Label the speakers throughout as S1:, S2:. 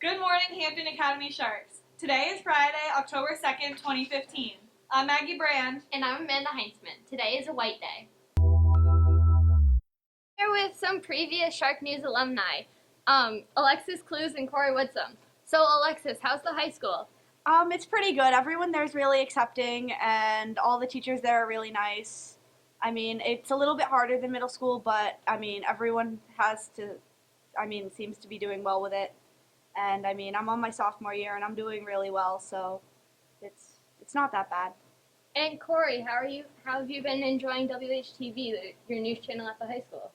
S1: Good morning, Hampton Academy Sharks. Today is Friday, October 2nd, 2015. I'm Maggie Brand.
S2: And I'm Amanda Heinzman. Today is a white day. Here with some previous Shark News alumni, Alexis Clues and Corey Woodsum. So Alexis, how's the high school?
S3: It's pretty good. Everyone there is really accepting, and all the teachers there are really nice. I mean, it's a little bit harder than middle school, but I mean, everyone seems to be doing well with it. And I mean, I'm on my sophomore year, and I'm doing really well, so it's not that bad.
S2: And Corey, how have you been enjoying WHTV, your news channel at the high school?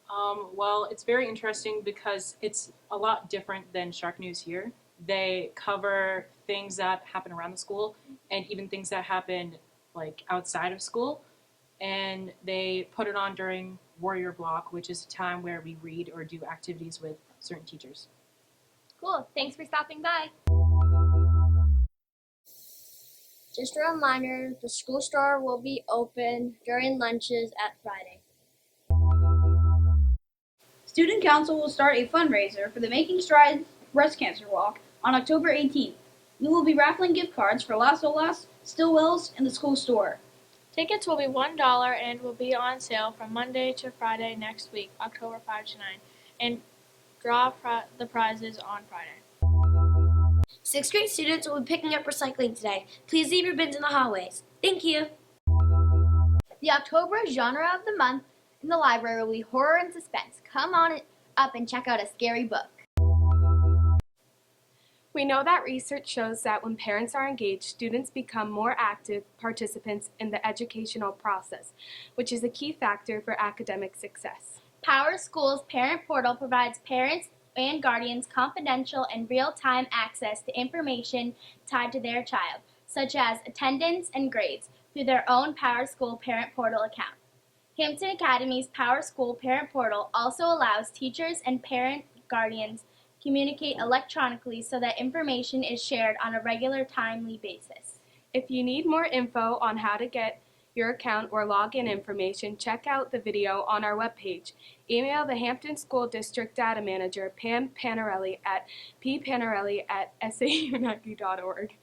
S4: Well, it's very interesting because it's a lot different than Shark News here. They cover things that happen around the school and even things that happen like outside of school. And they put it on during Warrior Block, which is a time where we read or do activities with certain teachers.
S2: Cool. Thanks for stopping by.
S5: Just a reminder, the school store will be open during lunches at Friday.
S6: Student Council will start a fundraiser for the Making Strides Breast Cancer Walk on October 18th. We will be raffling gift cards for Las Olas, Stillwell's, and the school store.
S7: Tickets will be $1 and will be on sale from Monday to Friday next week, October 5 to 9, and draw the prizes on Friday.
S8: 6th grade students will be picking up recycling today. Please leave your bins in the hallways. Thank you.
S2: The October genre of the month in the library will be horror and suspense. Come on up and check out a scary book.
S9: We know that research shows that when parents are engaged, students become more active participants in the educational process, which is a key factor for academic success.
S2: Power School's Parent Portal provides parents and guardians confidential and real-time access to information tied to their child, such as attendance and grades, through their own Power School Parent Portal account. Hampton Academy's Power School Parent Portal also allows teachers and parent guardians communicate electronically so that information is shared on a regular, timely basis.
S9: If you need more info on how to get your account or login information, check out the video on our webpage. Email the Hampton School District Data Manager, Pam Panarelli, at ppanarelli@sauunaki.org.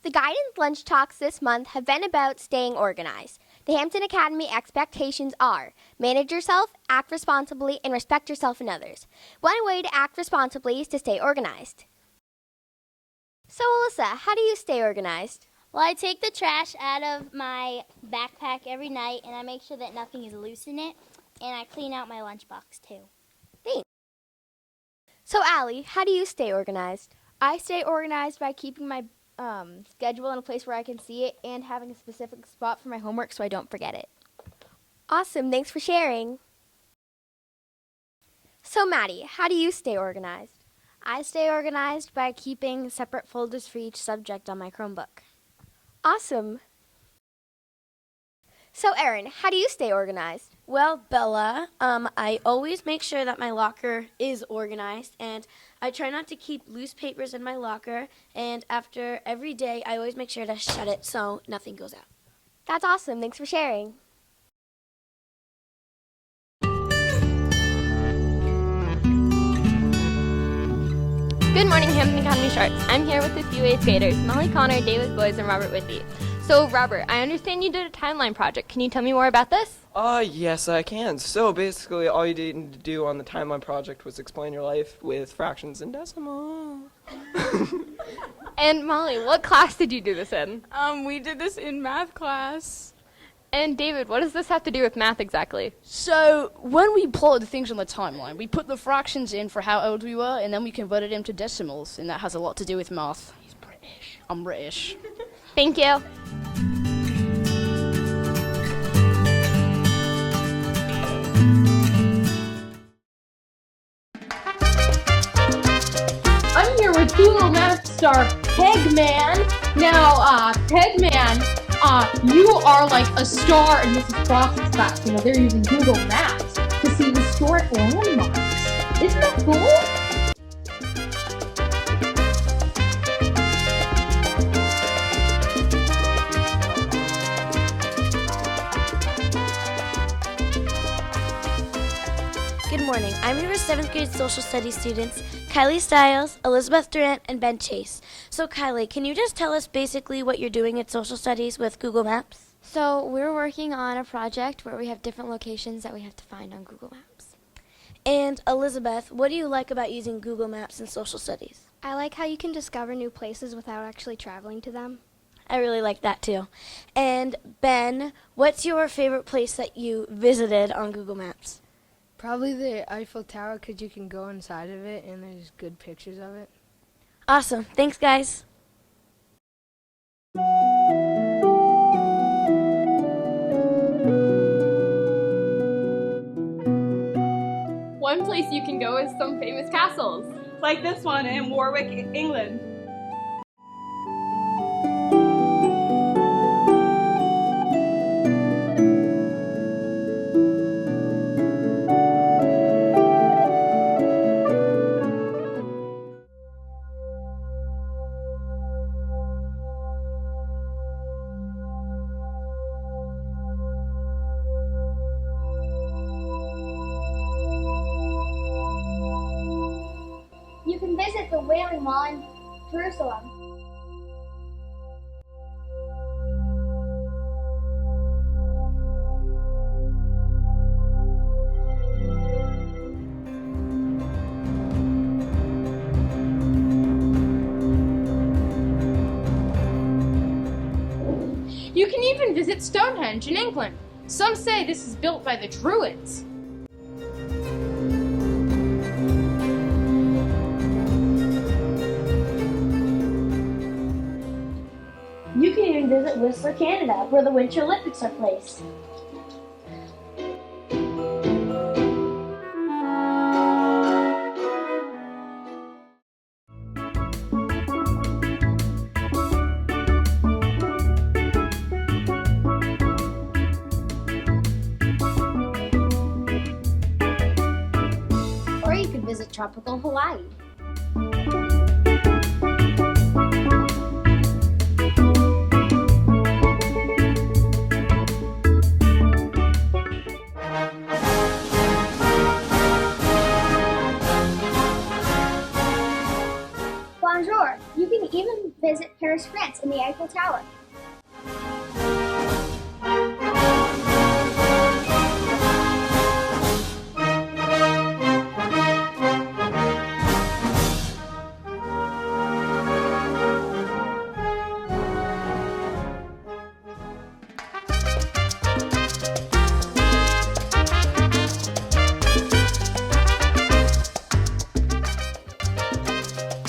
S10: The guidance lunch talks this month have been about staying organized. The Hampton Academy expectations are: manage yourself, act responsibly, and respect yourself and others. One way to act responsibly is to stay organized. So, Alyssa, how do you stay organized?
S5: Well, I take the trash out of my backpack every night, and I make sure that nothing is loose in it, and I clean out my lunchbox too.
S10: Thanks. So, Allie, how do you stay organized?
S11: I stay organized by keeping my schedule in a place where I can see it and having a specific spot for my homework so I don't forget it.
S10: Awesome, thanks for sharing. So, Maddie, how do you stay organized?
S11: I stay organized by keeping separate folders for each subject on my Chromebook.
S10: Awesome. So, Erin, how do you stay organized?
S12: Well, Bella, I always make sure that my locker is organized, and I try not to keep loose papers in my locker, and after every day, I always make sure to shut it so nothing goes out.
S10: That's awesome. Thanks for sharing.
S2: Good morning, Hampton Academy Sharks. I'm here with a few 8th graders, Molly Connor, David Boys, and Robert Whitby. So, Robert, I understand you did a timeline project. Can you tell me more about this?
S13: Yes, I can. So basically, all you needed to do on the timeline project was explain your life with fractions and decimal.
S2: And Molly, what class did you do this in?
S14: We did this in math class.
S2: And David, what does this have to do with math exactly?
S15: So, when we plotted things on the timeline, we put the fractions in for how old we were, and then we converted them to decimals, and that has a lot to do with math.
S13: He's British.
S15: I'm British.
S2: Thank you.
S16: I'm here with Google Math star Pegman. Now, Pegman, you are like a star in Mrs. Frost's class. You know, they're using Google Maps to see historic landmarks. Isn't that cool?
S12: Good morning. I'm here with 7th grade social studies students Kylie Stiles, Elizabeth Durant, and Ben Chase. So Kylie, can you just tell us basically what you're doing at Social Studies with Google Maps?
S11: So we're working on a project where we have different locations that we have to find on Google Maps.
S12: And Elizabeth, what do you like about using Google Maps in Social Studies?
S17: I like how you can discover new places without actually traveling to them.
S12: I really like that too. And Ben, what's your favorite place that you visited on Google Maps?
S18: Probably the Eiffel Tower because you can go inside of it and there's good pictures of it.
S12: Awesome. Thanks, guys.
S14: One place you can go is some famous castles.
S1: Like this one in Warwick, England.
S2: You can visit the Wailing Wall in Jerusalem.
S16: You can even visit Stonehenge in England. Some say this is built by the Druids.
S2: You can even visit Whistler, Canada, where the Winter Olympics are placed. Or you could visit tropical Hawaii. Bonjour! You can even visit Paris, France in the Eiffel Tower.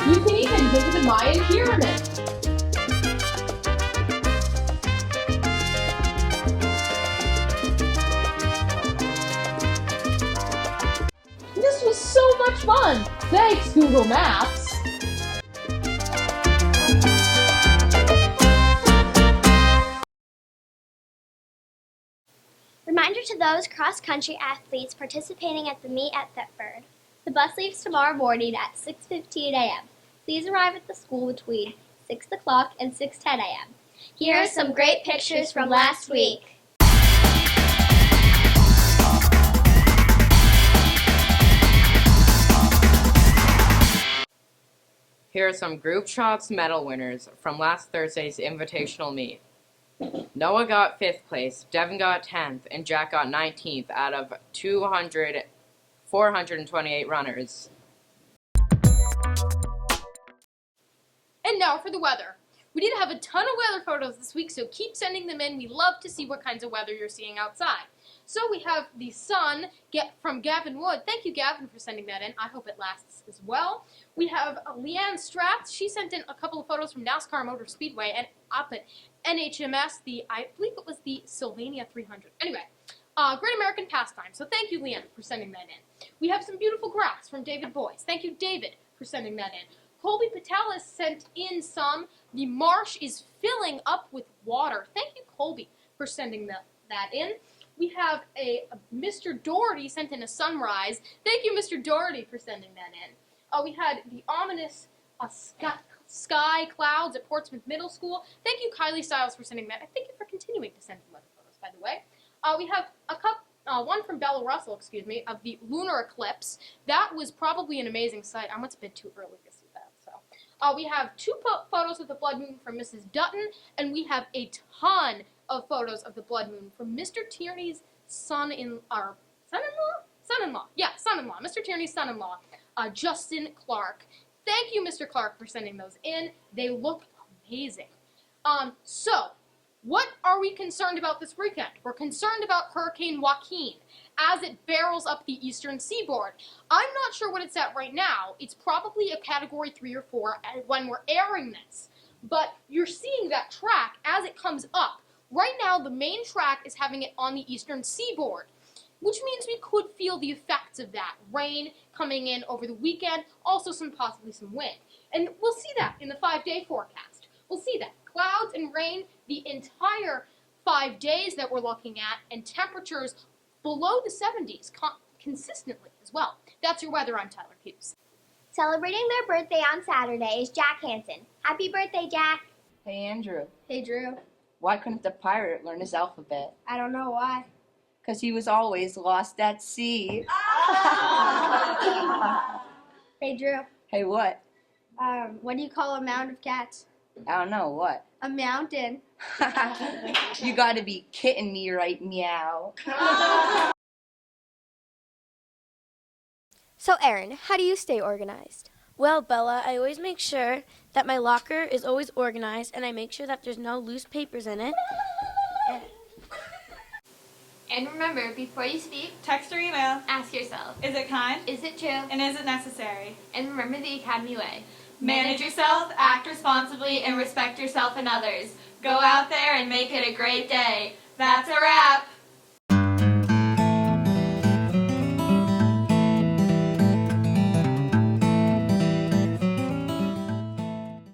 S16: You can even visit the Mayan pyramid. This was so much fun. Thanks, Google Maps.
S2: Reminder to those cross-country athletes participating at the meet at Thetford. The bus leaves tomorrow morning at 6:15 a.m. Please arrive at the school between 6 o'clock and 6:10 a.m. Here are some great pictures from last week.
S19: Here are some group shots medal winners from last Thursday's invitational meet. Noah got 5th place, Devin got 10th, and Jack got 19th out of 428 runners.
S16: And now for the weather. We did have a ton of weather photos this week, so keep sending them in. We love to see what kinds of weather you're seeing outside. So we have the sun from Gavin Wood. Thank you, Gavin, for sending that in. I hope it lasts as well. We have Leanne Stratz. She sent in a couple of photos from NASCAR Motor Speedway and up at NHMS, I believe it was the Sylvania 300. Anyway, Great American Pastime. So thank you, Leanne, for sending that in. We have some beautiful grass from David Boyce. Thank you, David, for sending that in. Colby Patel has sent in some. The marsh is filling up with water. Thank you, Colby, for sending that in. We have a Mr. Doherty sent in a sunrise. Thank you, Mr. Doherty, for sending that in. We had the ominous sky clouds at Portsmouth Middle School. Thank you, Kylie Stiles, for sending that. I thank you for continuing to send weather photos, by the way. We have one from Bella Russell, of the lunar eclipse. That was probably an amazing sight. It's a bit too early to see that. So we have 2 photos of the blood moon from Mrs. Dutton, and we have a ton of photos of the blood moon from Mr. Tierney's son-in-law. Mr. Tierney's son-in-law, Justin Clark. Thank you, Mr. Clark, for sending those in. They look amazing. So, what are we concerned about this weekend? We're concerned about Hurricane Joaquin as it barrels up the eastern seaboard. I'm not sure what it's at right now. It's probably a Category 3 or 4 when we're airing this. But you're seeing that track as it comes up. Right now, the main track is having it on the eastern seaboard, which means we could feel the effects of that. Rain coming in over the weekend, also possibly some wind. And we'll see that in the 5-day forecast. We'll see that. Clouds and rain the entire 5 days that we're looking at, and temperatures below the 70s consistently as well. That's your weather. I'm Tyler Hughes.
S10: Celebrating their birthday on Saturday is Jack Hansen. Happy birthday, Jack.
S20: Hey, Andrew.
S17: Hey, Drew.
S20: Why couldn't the pirate learn his alphabet?
S17: I don't know why.
S20: Because he was always lost at sea.
S17: Hey, Drew.
S20: Hey, what?
S17: What do you call a mound of cats?
S20: I don't know, what?
S17: A mountain.
S20: You gotta be kidding me, right, meow.
S10: So, Erin, how do you stay organized?
S12: Well, Bella, I always make sure that my locker is always organized, and I make sure that there's no loose papers in it.
S7: And remember, before you speak,
S1: text or email,
S7: ask yourself,
S1: is it kind?
S7: Is it true?
S1: And is it necessary?
S7: And remember the Academy way.
S1: Manage yourself, act responsibly, and respect yourself and others. Go out there and make it a great day. That's a wrap.